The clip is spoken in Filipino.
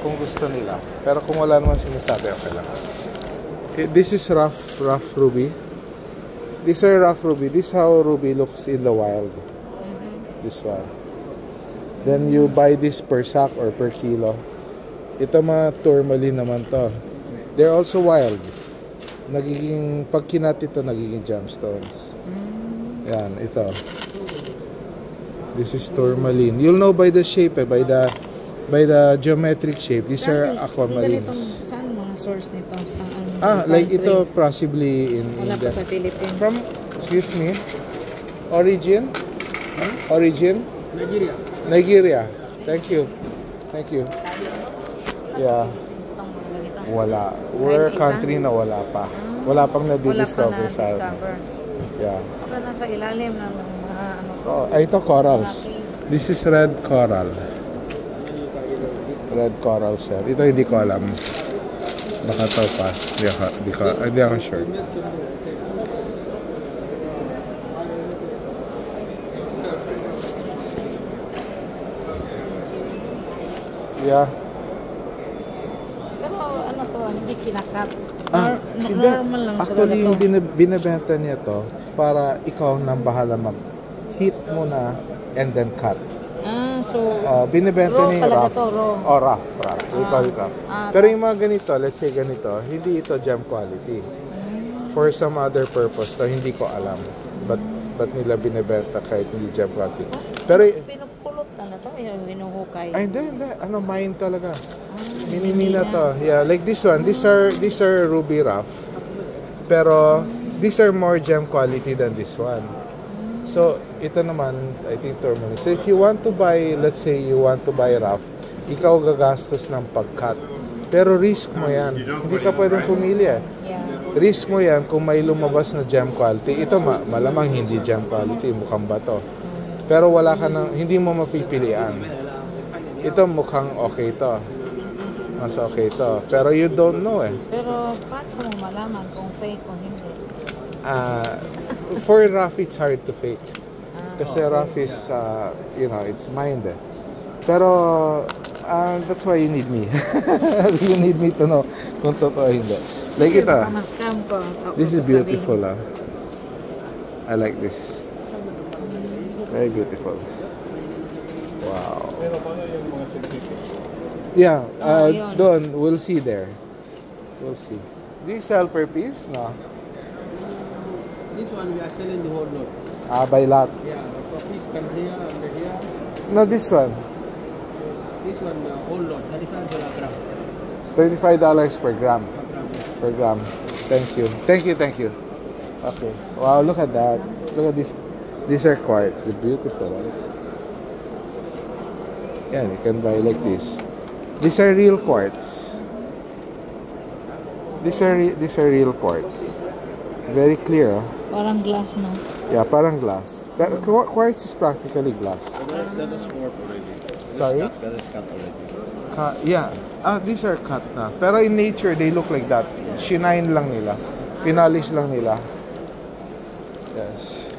kung gusto nila. Pero kung wala naman sinasabi, okay lang. This is rough ruby. These are rough ruby. This is how ruby looks in the wild. This one. Then you buy this per sack or per kilo. Ito mga tourmaline naman to. They're also wild. Nagiging, pag kinat ito, nagiging gemstones. Yan, ito. This is tourmaline. You'll know by the shape, by the geometric shape. These are aquamarines. Saan mga source nito? Like ito possibly in the sa Philippines. From, excuse me, origin? Origin? Nigeria. Thank you. Yeah. Wala. We're a country na wala pa. Wala pang na-discover sa atin. Yeah. Baka nasa ilalim ng mga ito corals. This is red coral. Red coral shell. Ito hindi ko alam. Baka topaz. Hindi ako sure. Yeah. Pero ano to, hindi kinakat. Normal lang. Actually, yung binibenta niya to para ikaw nang bahala mag-heat muna and then cut. Binibenta niya rough. Rough. We call it rough. Pero yung mga ganito, let's say ganito, hindi ito gem quality. For some other purpose, to hindi ko alam. Ba't nila binibenta kahit hindi gem quality? Pero pinupulot na to, hinuhukay. Ay, hindi. Mine talaga. Minimina to. Yeah, like this one. These are ruby rough. Pero these are more gem quality than this one. So, ito naman, I think tourmaline. So, if you want to buy, let's say you want to buy rough, ikaw gagastos ng pag-cut. Pero risk mo yan. Hindi ka pwedeng pumili eh. Risk mo yan kung may lumabas na gem quality. Ito malamang hindi gem quality, mukhang bato. Pero wala ka nang, hindi mo mapipilian. Ito mukhang okay to. Mas okay to. Pero you don't know eh. Pero paano mo malaman kung fake o hindi? For rough, it's hard to fake. Kasi rough is, it's mined eh. Pero, that's why you need me. You need me to know kung totoo hindi. Like ito. This is beautiful I like this. Very beautiful. Wow. Yeah, doon, we'll see there. We'll see. Do you sell per piece? No. This one we are selling the whole lot. By lot. Yeah, the piece come here and here. No, this one. This one whole lot, $35 gram. $35 per gram. Per gram. Thank you. Okay. Wow, look at that. Look at this. These are quartz. They're beautiful. Right? Yeah, you can buy like this. These are real quartz. These are real quartz. Very clear. Parang glass, no? Yeah, parang glass. But quartz is practically glass. That is warped already. Sorry? That is cut already. Yeah. These are cut na. Pero in nature, they look like that. Shine lang nila. Pinalish lang nila. Yes.